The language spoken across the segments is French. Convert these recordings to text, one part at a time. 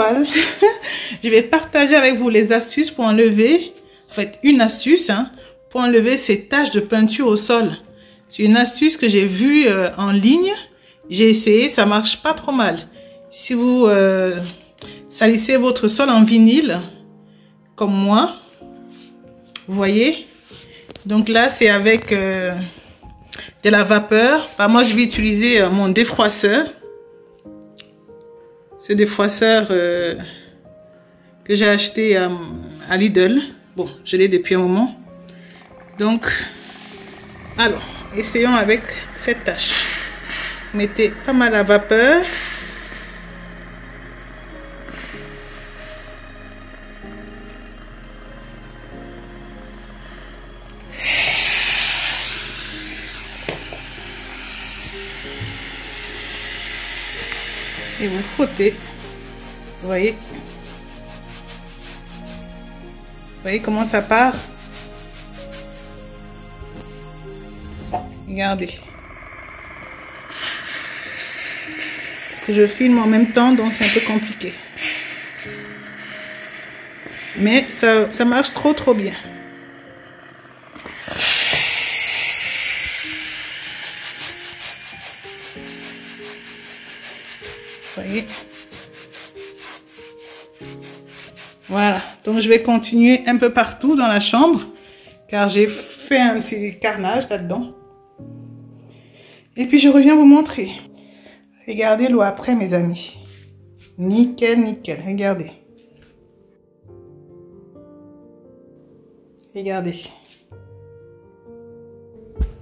étoiles. Je vais partager avec vous les astuces pour enlever, en fait une astuce pour enlever ces taches de peinture au sol. C'est une astuce que j'ai vue en ligne. J'ai essayé, ça marche pas trop mal. Si vous salissez votre sol en vinyle, comme moi, vous voyez. Donc là, c'est avec de la vapeur. Bah, moi, je vais utiliser mon défroisseur. Ce défroisseur que j'ai acheté à Lidl. Bon, je l'ai depuis un moment. Donc, alors, essayons avec cette tâche. Mettez pas mal à vapeur. Et vous frottez. Vous voyez? Vous voyez comment ça part? Regardez. Parce que je filme en même temps, donc c'est un peu compliqué. Mais ça marche trop bien. Vous voyez? Voilà. Donc je vais continuer un peu partout dans la chambre, car j'ai fait un petit carnage là-dedans. Et puis je reviens vous montrer. Regardez l'eau après, mes amis. Nickel, nickel. Regardez. Regardez.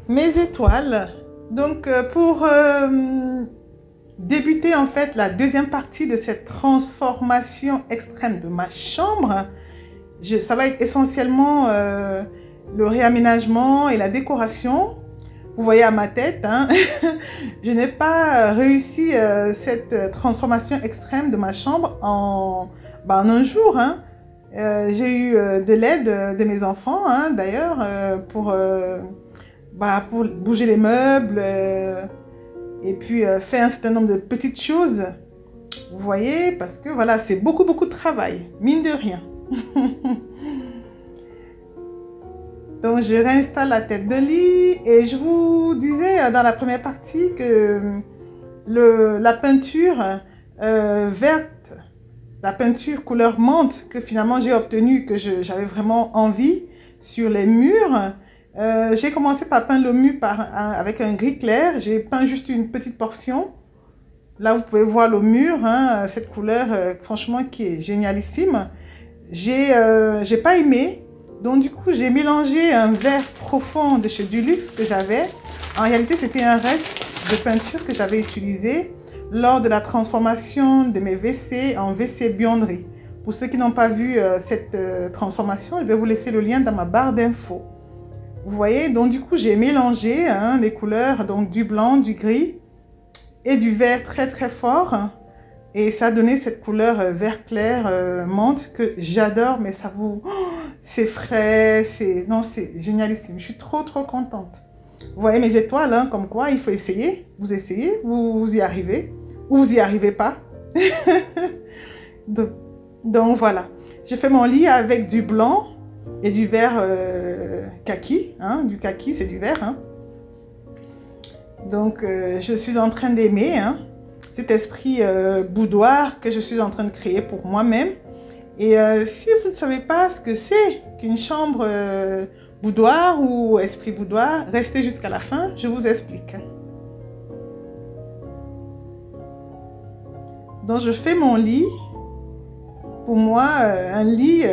Mes étoiles. Donc pour débuter en fait la deuxième partie de cette transformation extrême de ma chambre, ça va être essentiellement le réaménagement et la décoration. Vous voyez à ma tête, hein, je n'ai pas réussi cette transformation extrême de ma chambre en un jour. Hein. J'ai eu de l'aide de mes enfants, hein, d'ailleurs, pour bouger les meubles et puis faire un certain nombre de petites choses. Vous voyez, parce que voilà, c'est beaucoup de travail, mine de rien. Donc, je réinstalle la tête de lit et je vous disais dans la première partie que la peinture verte, la peinture couleur menthe que finalement j'ai obtenue, que j'avais vraiment envie sur les murs, j'ai commencé par peindre le mur avec un gris clair. J'ai peint juste une petite portion. Là, vous pouvez voir le mur, hein, cette couleur, franchement, qui est génialissime. J'ai pas aimé. Donc, du coup, j'ai mélangé un vert profond de chez Dulux que j'avais. En réalité, c'était un reste de peinture que j'avais utilisé lors de la transformation de mes WC en WC Buanderie. Pour ceux qui n'ont pas vu cette transformation, je vais vous laisser le lien dans ma barre d'infos. Vous voyez, donc du coup, j'ai mélangé les couleurs, donc du blanc, du gris et du vert très fort. Et ça a donné cette couleur vert clair, menthe, que j'adore, mais ça vous... Oh, c'est frais, c'est génialissime. Je suis trop contente. Vous voyez mes étoiles, hein, comme quoi il faut essayer. Vous essayez, vous y arrivez, ou vous y arrivez pas. donc voilà. Je fais mon lit avec du blanc et du vert kaki. Hein, du kaki, c'est du vert. Hein. Donc je suis en train d'aimer... Hein, cet esprit boudoir que je suis en train de créer pour moi-même. Et si vous ne savez pas ce que c'est qu'une chambre boudoir ou esprit boudoir, restez jusqu'à la fin, je vous explique. Donc je fais mon lit. Pour moi, un lit,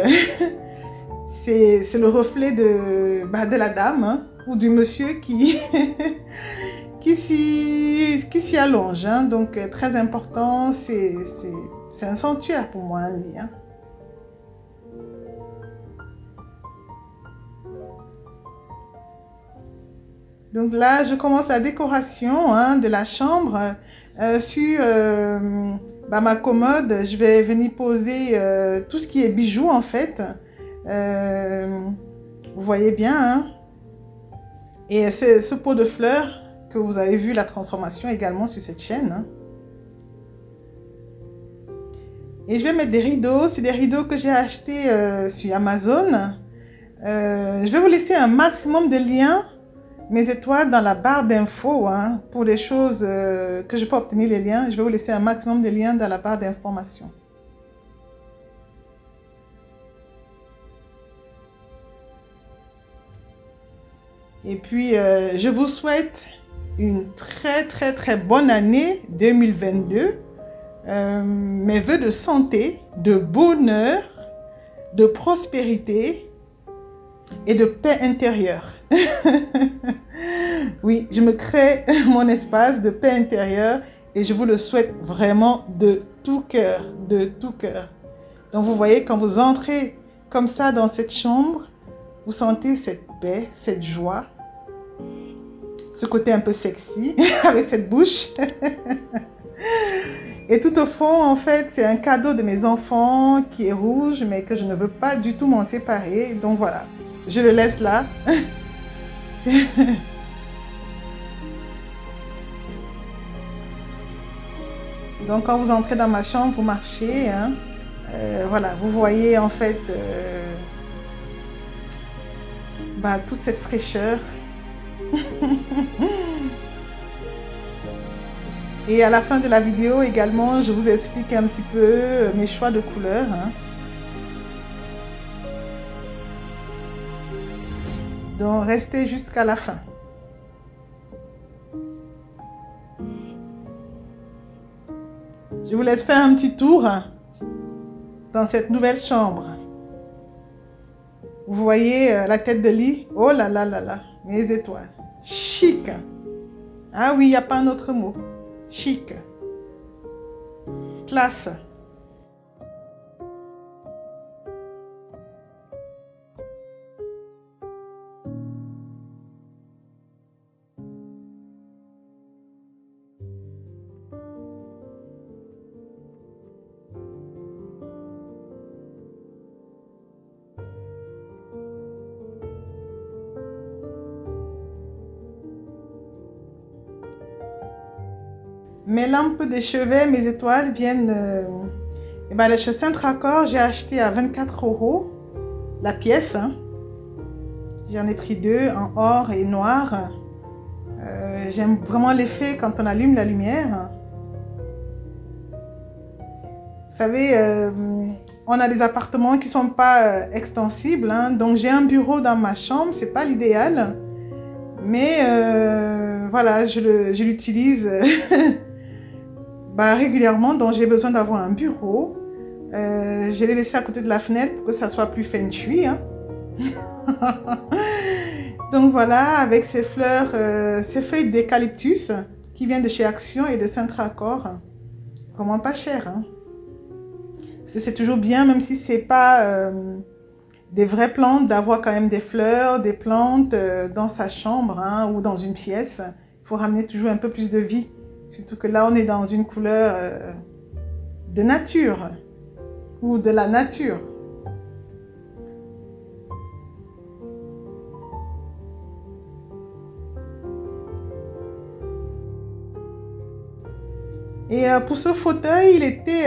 c'est le reflet de la dame, hein, ou du monsieur qui... qui s'y allonge, hein. Donc très important, c'est un sanctuaire pour moi, un lit. Hein. Donc là, je commence la décoration de la chambre. Sur ma commode, je vais venir poser tout ce qui est bijoux en fait. Vous voyez bien. Hein. Et ce pot de fleurs, que vous avez vu la transformation également sur cette chaîne. Hein. Et je vais mettre des rideaux. C'est des rideaux que j'ai achetés sur Amazon. Je vais vous laisser un maximum de liens, mes étoiles, dans la barre d'infos. Hein, pour les choses que je peux obtenir les liens, je vais vous laisser un maximum de liens dans la barre d'informations. Et puis, je vous souhaite une très bonne année 2022. Mes vœux de santé, de bonheur, de prospérité et de paix intérieure. Oui, je me crée mon espace de paix intérieure et je vous le souhaite vraiment de tout cœur, de tout cœur. Donc, vous voyez, quand vous entrez comme ça dans cette chambre, vous sentez cette paix, cette joie, ce côté un peu sexy avec cette bouche. Et tout au fond, en fait, c'est un cadeau de mes enfants qui est rouge, mais que je ne veux pas du tout m'en séparer. Donc voilà, je le laisse là. Donc quand vous entrez dans ma chambre, vous marchez, hein, voilà, vous voyez en fait toute cette fraîcheur. Et à la fin de la vidéo également, je vous explique un petit peu mes choix de couleurs. Hein. Donc restez jusqu'à la fin. Je vous laisse faire un petit tour dans cette nouvelle chambre. Vous voyez la tête de lit? Oh là là là là, mes étoiles. Chic. Ah oui, il n'y a pas un autre mot. Chic. Classe. Mes lampes de chevet, mes étoiles viennent de chez Saint-Raccord. J'ai acheté à 24 € la pièce. Hein. J'en ai pris 2 en or et noir. J'aime vraiment l'effet quand on allume la lumière. Vous savez, on a des appartements qui ne sont pas extensibles. Hein. Donc j'ai un bureau dans ma chambre, ce n'est pas l'idéal. Mais voilà, je l'utilise régulièrement, donc j'ai besoin d'avoir un bureau. Je l'ai laissé à côté de la fenêtre pour que ça soit plus feng shui. Hein. Donc voilà, avec ces fleurs, ces feuilles d'eucalyptus qui viennent de chez Action et de Saint-Raccord. Vraiment pas cher. Hein. C'est toujours bien, même si c'est pas des vraies plantes, d'avoir quand même des fleurs, des plantes dans sa chambre hein, ou dans une pièce. Il faut ramener toujours un peu plus de vie. Surtout que là, on est dans une couleur de nature ou de la nature. Et pour ce fauteuil, il était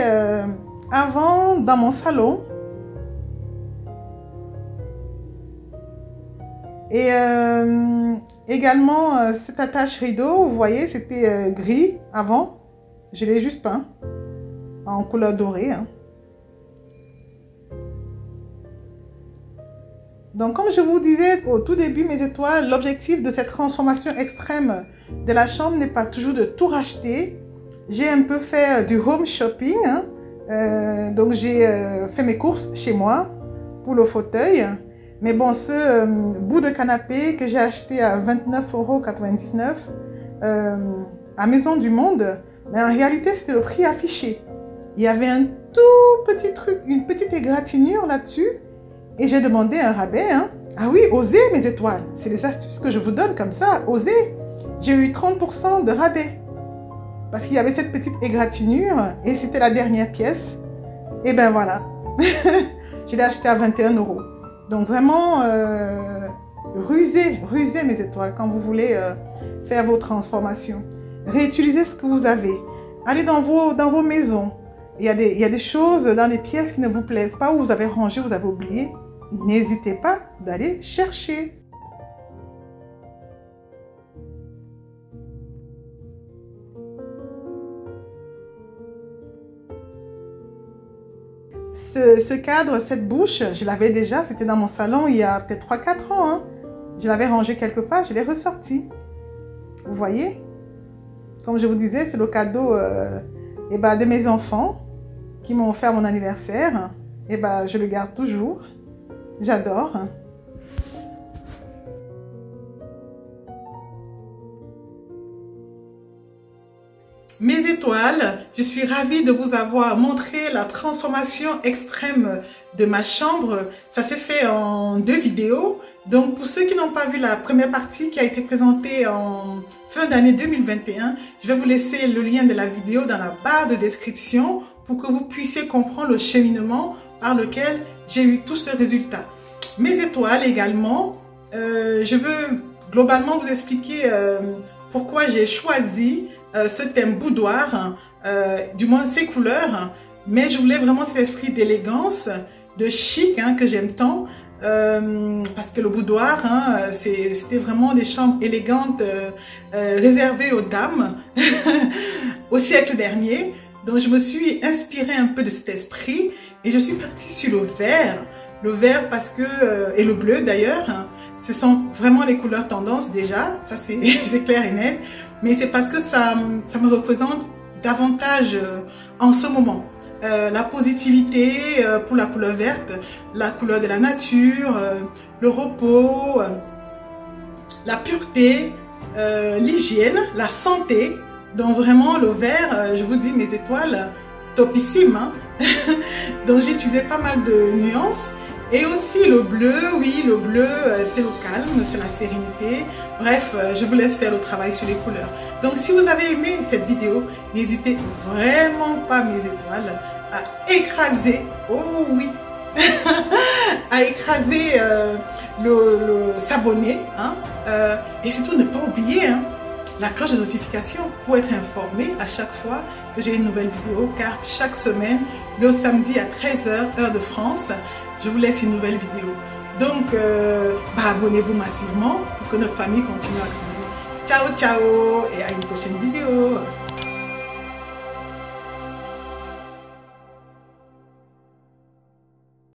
avant dans mon salon. Et également, cette attache rideau, vous voyez, c'était gris avant. Je l'ai juste peint en couleur dorée. Hein. Donc, comme je vous disais au tout début, mes étoiles, l'objectif de cette transformation extrême de la chambre n'est pas toujours de tout racheter. J'ai un peu fait du home shopping. Hein. Donc, j'ai fait mes courses chez moi pour le fauteuil. Mais bon, ce bout de canapé que j'ai acheté à 29,99 € à Maison du Monde, mais en réalité, c'était le prix affiché. Il y avait un tout petit truc, une petite égratignure là-dessus. Et j'ai demandé un rabais. Hein. Ah oui, osez mes étoiles. C'est les astuces que je vous donne comme ça. Osez. J'ai eu 30% de rabais. Parce qu'il y avait cette petite égratignure et c'était la dernière pièce. Et ben voilà. Je l'ai acheté à 21 €. Donc vraiment, rusez mes étoiles quand vous voulez faire vos transformations. Réutilisez ce que vous avez. Allez dans vos maisons. il y a des choses dans les pièces qui ne vous plaisent pas, ou vous avez rangé, vous avez oublié, n'hésitez pas d'aller chercher. Ce cadre, cette bouche, je l'avais déjà, c'était dans mon salon il y a peut-être 3-4 ans. Hein. Je l'avais rangé quelque part, je l'ai ressorti. Vous voyez? Comme je vous disais, c'est le cadeau de mes enfants qui m'ont offert mon anniversaire. Je le garde toujours. J'adore. Mes étoiles, je suis ravie de vous avoir montré la transformation extrême de ma chambre. Ça s'est fait en 2 vidéos. Donc, pour ceux qui n'ont pas vu la première partie qui a été présentée en fin d'année 2021, je vais vous laisser le lien de la vidéo dans la barre de description pour que vous puissiez comprendre le cheminement par lequel j'ai eu tout ce résultat. Mes étoiles également, je veux globalement vous expliquer pourquoi j'ai choisi ce thème boudoir, du moins ces couleurs, mais je voulais vraiment cet esprit d'élégance, de chic que j'aime tant, parce que le boudoir, c'était vraiment des chambres élégantes réservées aux dames au siècle dernier. Donc je me suis inspirée un peu de cet esprit et je suis partie sur le vert parce que, et le bleu d'ailleurs, ce sont vraiment les couleurs tendance déjà, ça c'est clair et net, mais c'est parce que ça me représente davantage en ce moment. La positivité pour la couleur verte, la couleur de la nature, le repos, la pureté, l'hygiène, la santé. Donc vraiment le vert, je vous dis mes étoiles, topissime. Hein. Donc j'ai utilisé pas mal de nuances. Et aussi le bleu, oui, le bleu, c'est le calme, c'est la sérénité. Bref, je vous laisse faire le travail sur les couleurs. Donc, si vous avez aimé cette vidéo, n'hésitez vraiment pas, mes étoiles, à écraser, oh oui, à écraser s'abonner. Hein, et surtout, ne pas oublier la cloche de notification pour être informé à chaque fois que j'ai une nouvelle vidéo. Car chaque semaine, le samedi à 13h, heure de France, je vous laisse une nouvelle vidéo. Donc, abonnez-vous massivement pour que notre famille continue à grandir. Ciao, ciao et à une prochaine vidéo.